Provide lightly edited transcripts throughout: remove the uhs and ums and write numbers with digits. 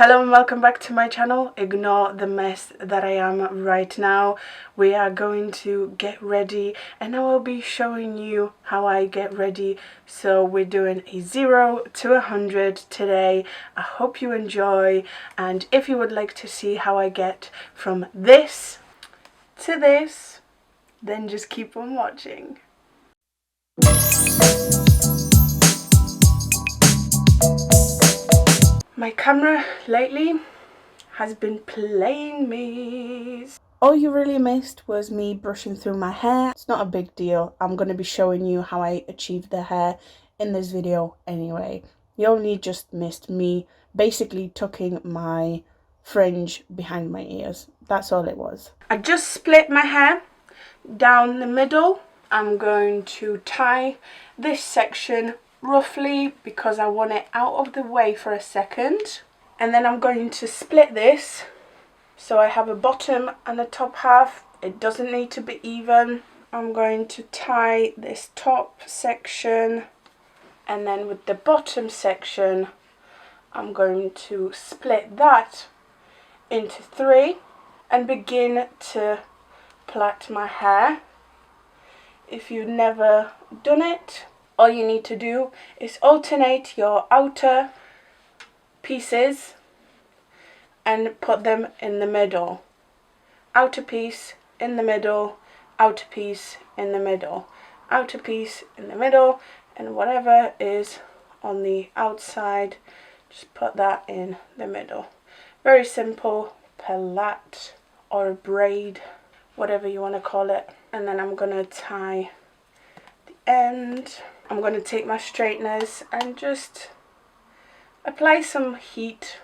Hello and welcome back to my channel. Ignore the mess that I am right now. We are going to get ready and I will be showing you how I get ready. So we're doing a 0 to 100 today. I hope you enjoy, and if you would like to see how I get from this to this, then just keep on watching. My camera lately has been playing me. All you really missed was me brushing through my hair. It's not a big deal. I'm going to be showing you how I achieved the hair in this video anyway. You only just missed me basically tucking my fringe behind my ears. That's all it was. I just split my hair down the middle. I'm going to tie this section roughly because I want it out of the way for a second. And then I'm going to split this so I have a bottom and a top half. It doesn't need to be even. I'm going to tie this top section, and then with the bottom section I'm going to split that into 3 and begin to plait my hair. If you've never done it, all you need to do is alternate your outer pieces and put them in the middle. Outer piece in the middle, outer piece in the middle, outer piece in the middle, and whatever is on the outside, just put that in the middle. Very simple plait or braid, whatever you want to call it. And then I'm going to tie the end. I'm going to take my straighteners and just apply some heat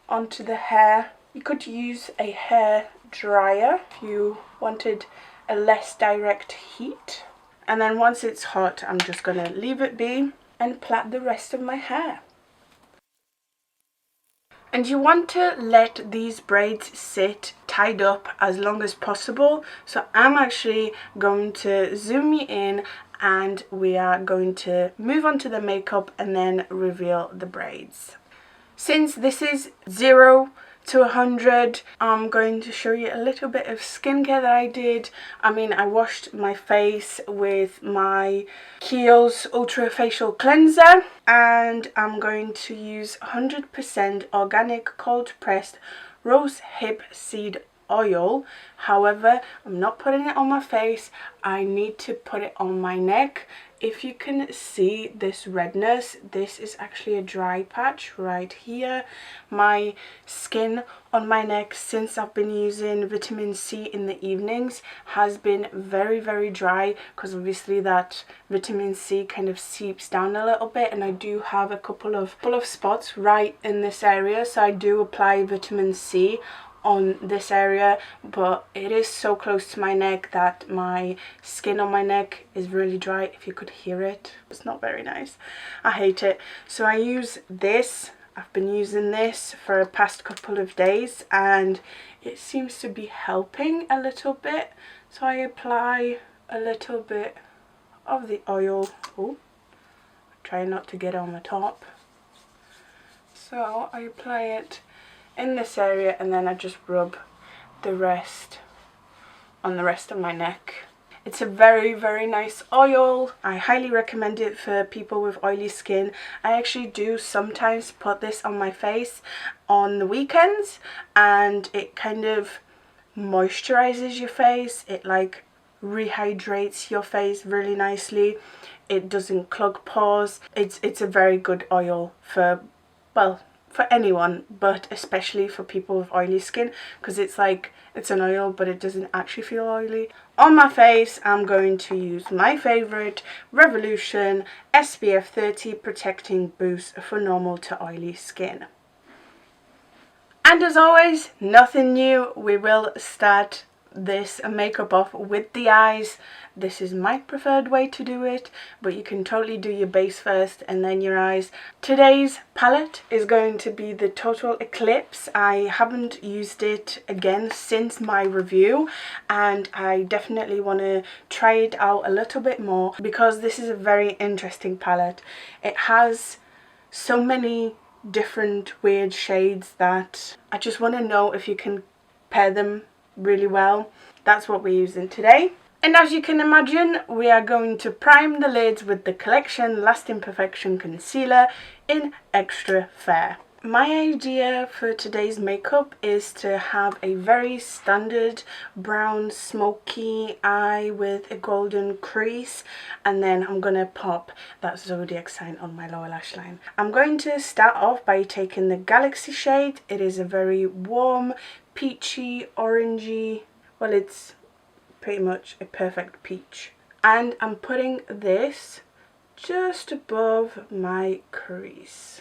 onto the hair. You could use a hair dryer if you wanted a less direct heat. And then once it's hot, I'm just going to leave it be and plait the rest of my hair. And you want to let these braids sit tied up as long as possible. So I'm actually going to zoom you in and we are going to move on to the makeup and then reveal the braids. Since this is 0 to 100, I'm going to show you a little bit of skincare that I did. I washed my face with my Kiehl's Ultra Facial Cleanser, and I'm going to use 100% organic cold pressed rose hip seed oil. However, I'm not putting it on my face. I need to put it on my neck. If you can see this redness, this is actually a dry patch right here. My skin on my neck, since I've been using vitamin C in the evenings, has been very dry because obviously that vitamin C kind of seeps down a little bit, and I do have a couple of spots right in this area, so I do apply vitamin C on this area, but it is so close to my neck that my skin on my neck is really dry. If you could hear it, it's not very nice. I hate it. So I use this. I've been using this for the past couple of days and it seems to be helping a little bit. So I apply a little bit of the oil. Oh, try not to get on the top. So I apply it in this area and then I just rub the rest on the rest of my neck. It's a very nice oil. I highly recommend it for people with oily skin. I actually do sometimes put this on my face on the weekends and it kind of moisturizes your face. It like rehydrates your face really nicely. It doesn't clog pores. It's a very good oil for, well, for anyone, but especially for people with oily skin, because it's like it's an oil but it doesn't actually feel oily. On my face I'm going to use my favorite Revolution SPF 30 protecting boost for normal to oily skin. And as always, nothing new. We will start this makeup off with the eyes. This is my preferred way to do it, but you can totally do your base first and then your eyes. Today's palette is going to be the Total Eclipse. I haven't used it again since my review and I definitely want to try it out a little bit more because this is a very interesting palette. It has so many different weird shades that I just want to know if you can pair them really well. That's what we're using today. And as you can imagine, we are going to prime the lids with the Collection Lasting Perfection Concealer in Extra Fair. My idea for today's makeup is to have a very standard brown smoky eye with a golden crease, and then I'm going to pop that zodiac sign on my lower lash line. I'm going to start off by taking the Galaxy shade. It is a very warm, peachy, orangey, well, it's pretty much a perfect peach. And I'm putting this just above my crease,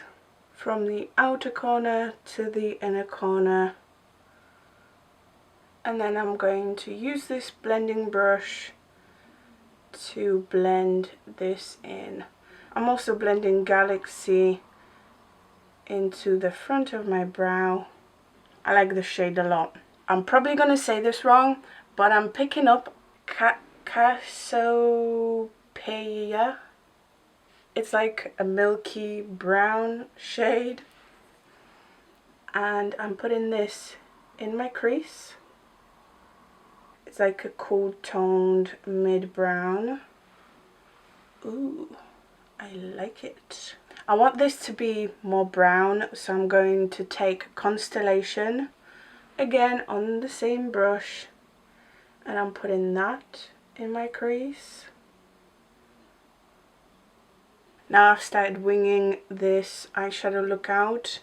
from the outer corner to the inner corner. And then I'm going to use this blending brush to blend this in. I'm also blending Galaxy into the front of my brow. I like the shade a lot. I'm probably going to say this wrong, but I'm picking up Cassiopeia. It's like a milky brown shade. And I'm putting this in my crease. It's like a cool toned mid-brown. Ooh, I like it. I want this to be more brown, so I'm going to take Constellation again on the same brush, and I'm putting that in my crease. Now I've started winging this eyeshadow look out.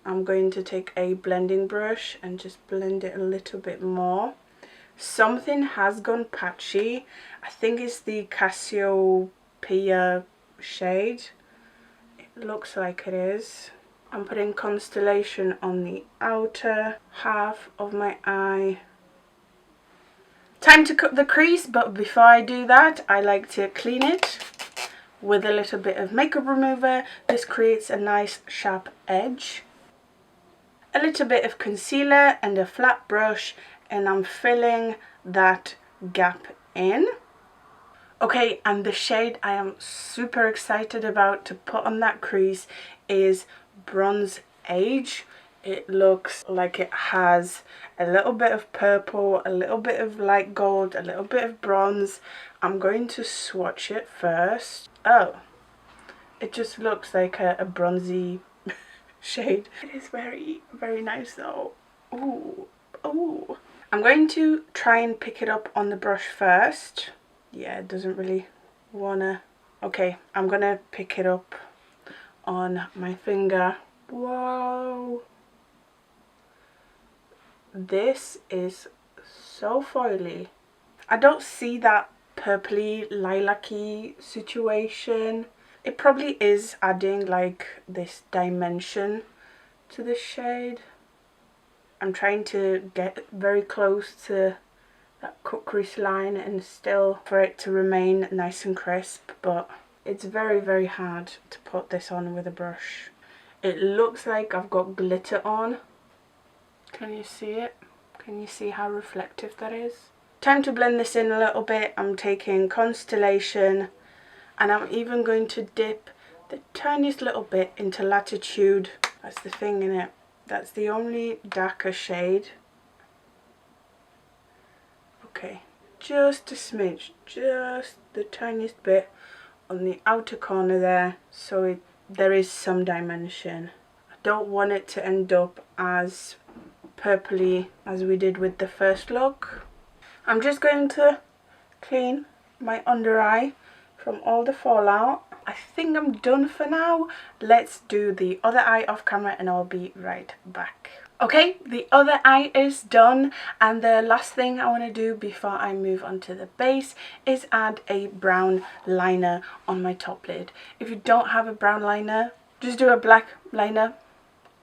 I'm going to take a blending brush and just blend it a little bit more. Something has gone patchy. I think it's the Cassiopeia shade. It looks like it is. I'm putting Constellation on the outer half of my eye. Time to cut the crease, but before I do that, I like to clean it with a little bit of makeup remover. This creates a nice sharp edge. A little bit of concealer and a flat brush, and I'm filling that gap in. Okay, and the shade I am super excited about to put on that crease is Bronze Age. It looks like it has a little bit of purple, a little bit of light gold, a little bit of bronze. I'm going to swatch it first. Oh, it just looks like a bronzy shade. It is very, very nice though. Ooh, ooh. I'm going to try and pick it up on the brush first. Yeah, it doesn't really wanna. Okay, I'm gonna pick it up on my finger. Whoa. This is so foily. I don't see that purpley lilac-y situation. It probably is adding like this dimension to the shade. I'm trying to get very close to that cut crease line and still for it to remain nice and crisp, but it's very, very hard to put this on with a brush. It looks like I've got glitter on. Can you see it? Can you see how reflective that is? Time to blend this in a little bit. I'm taking Constellation, and I'm even going to dip the tiniest little bit into Latitude. That's the thing in it. That's the only darker shade. Okay, just a smidge, just the tiniest bit on the outer corner there, so there is some dimension. I don't want it to end up as purpley as we did with the first look. I'm just going to clean my under eye from all the fallout. I think I'm done for now. Let's do the other eye off camera and I'll be right back. Okay, the other eye is done, and the last thing I want to do before I move on to the base is add a brown liner on my top lid. If you don't have a brown liner, just do a black liner,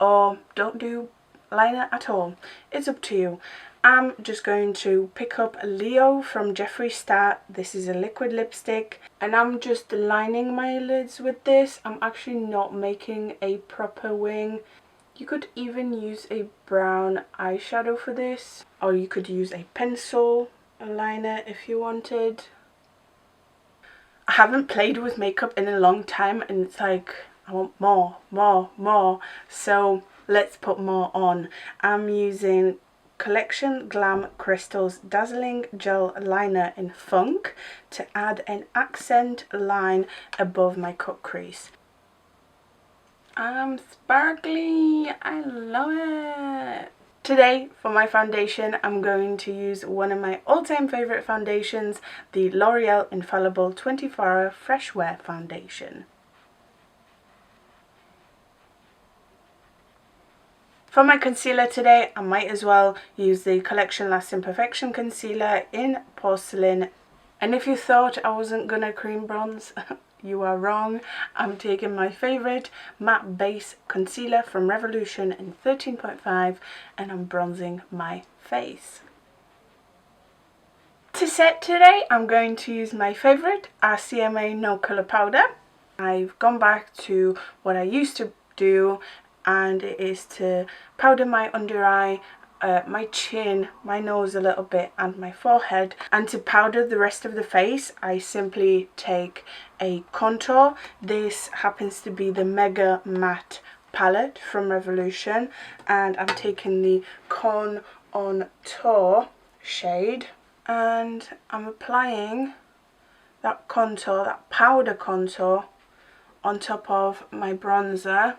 or don't do liner at all. It's up to you. I'm just going to pick up Leo from Jeffree Star. This is a liquid lipstick, and I'm just lining my lids with this. I'm actually not making a proper wing. You could even use a brown eyeshadow for this, or you could use a pencil liner if you wanted. I haven't played with makeup in a long time, and it's like I want more, more, more. So let's put more on. I'm using Collection Glam Crystals Dazzling Gel Liner in Funk to add an accent line above my cut crease. I'm sparkly, I love it. Today for my foundation, I'm going to use one of my all-time favourite foundations, the L'Oreal Infallible 24-Hour Fresh Wear Foundation. For my concealer today, I might as well use the Collection Lasting Perfection Concealer in Porcelain. And if you thought I wasn't gonna cream bronze, you are wrong. I'm taking my favourite matte base concealer from Revolution in 13.5 and I'm bronzing my face. To set today, I'm going to use my favourite RCMA No Colour Powder. I've gone back to what I used to do, and it is to powder my under eye, my chin, my nose a little bit and my forehead. And to powder the rest of the face, I simply take a contour. This happens to be the Mega Matte palette from Revolution, and I'm taking the Con on Tour shade and I'm applying that contour, that powder contour, on top of my bronzer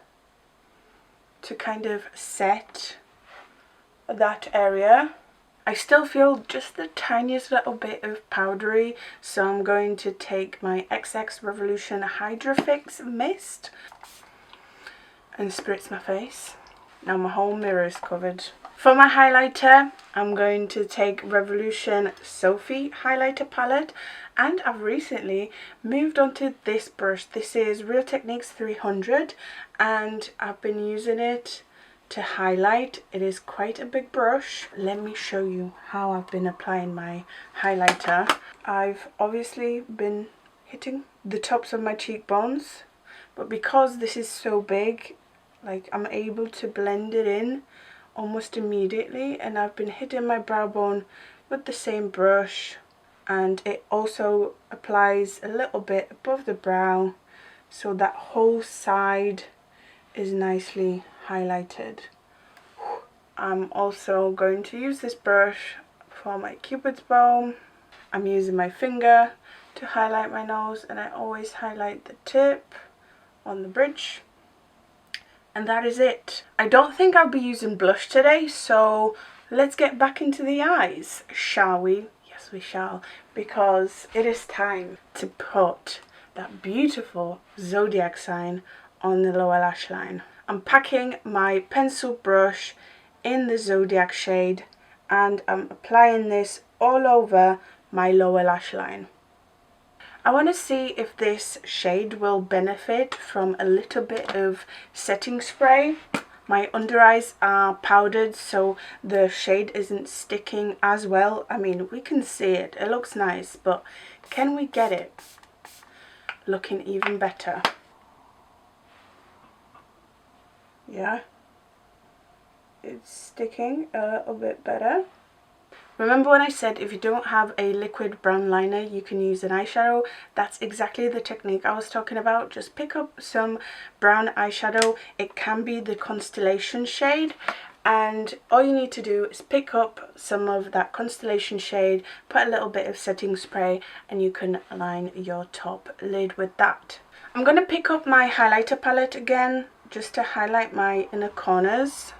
to kind of set that area. I still feel just the tiniest little bit of powdery, so I'm going to take my XX Revolution Hydra Fix Mist and spritz my face. Now my whole mirror is covered. For my highlighter, I'm going to take Revolution Sophie highlighter palette, and I've recently moved on to this brush. This is Real Techniques 300 and I've been using it to highlight. It is quite a big brush. Let me show you how I've been applying my highlighter. I've obviously been hitting the tops of my cheekbones, but because this is so big, like, I'm able to blend it in almost immediately, and I've been hitting my brow bone with the same brush, and it also applies a little bit above the brow so that whole side is nicely highlighted. I'm also going to use this brush for my cupid's bow. I'm using my finger to highlight my nose, and I always highlight the tip on the bridge. And that is it. I don't think I'll be using blush today, so let's get back into the eyes, shall we? Yes, we shall, because it is time to put that beautiful zodiac sign on the lower lash line. I'm packing my pencil brush in the zodiac shade and I'm applying this all over my lower lash line. I want to see if this shade will benefit from a little bit of setting spray. My under eyes are powdered, so the shade isn't sticking as well. I mean, we can see it, it looks nice, but can we get it looking even better? Yeah, it's sticking a little bit better. Remember when I said if you don't have a liquid brown liner, you can use an eyeshadow? That's exactly the technique I was talking about. Just pick up some brown eyeshadow. It can be the Constellation shade, and all you need to do is pick up some of that Constellation shade, put a little bit of setting spray, and you can line your top lid with that. I'm going to pick up my highlighter palette again, just to highlight my inner corners.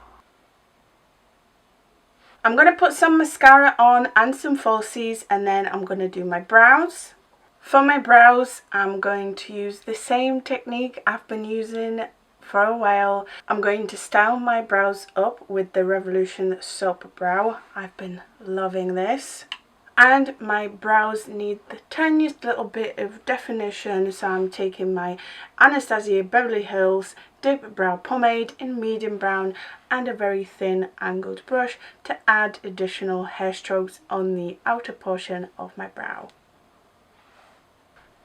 I'm going to put some mascara on and some falsies, and then I'm going to do my brows. For my brows, I'm going to use the same technique I've been using for a while. I'm going to style my brows up with the Revolution Soap Brow. I've been loving this. And my brows need the tiniest little bit of definition, so I'm taking my Anastasia Beverly Hills Dip Brow Pomade in medium brown and a very thin angled brush to add additional hair strokes on the outer portion of my brow.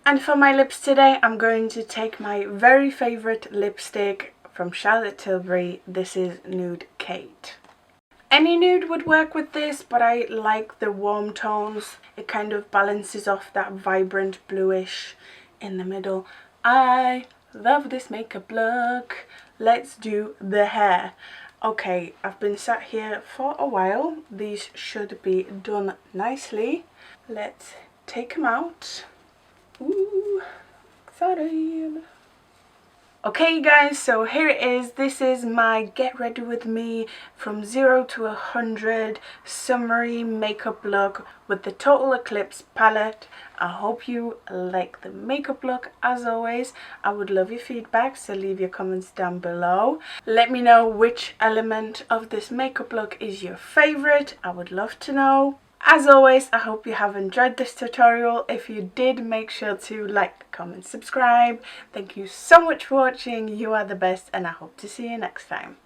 And for my lips today, I'm going to take my very favourite lipstick from Charlotte Tilbury. This is Nude Kate. Any nude would work with this, but I like the warm tones. It kind of balances off that vibrant bluish in the middle. I Love this makeup look. Let's do the hair. Okay, I've been sat here for a while. These should be done nicely. Let's take them out. Ooh, excited. Okay guys, so here it is. This is my get ready with me from 0 to 100 summery makeup look with the Total Eclipse palette. I hope you like the makeup look. As always, I would love your feedback, so leave your comments down below. Let me know which element of this makeup look is your favorite. I would love to know. As always, I hope you have enjoyed this tutorial. If you did, make sure to like, comment, subscribe. Thank you so much for watching. You are the best, and I hope to see you next time.